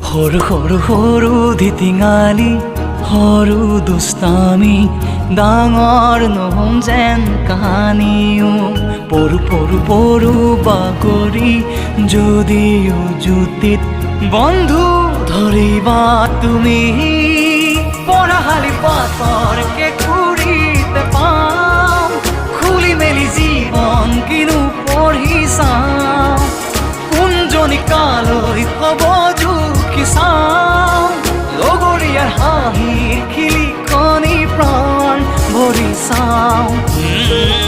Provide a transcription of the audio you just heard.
সৰু সৰু সৰু ধিটিঙালি সৰু দুষ্টামি ডাঙৰ নহ'ম যেন কাহানিও পৰু পৰু পৰু বাগৰি যদিও জুতিত বন্ধু ধৰিবা তুমি পঢ়াশালি পাতৰ কেঁকুৰিতে পাম খুলি মেলি জীৱন কিনো পঢ়ি চাম কোনজনী কালৈ হ'ব জুখি চাম লগৰীয়াৰ হাঁহিৰ খিলিখনি প্ৰাণ ভৰি চাওঁ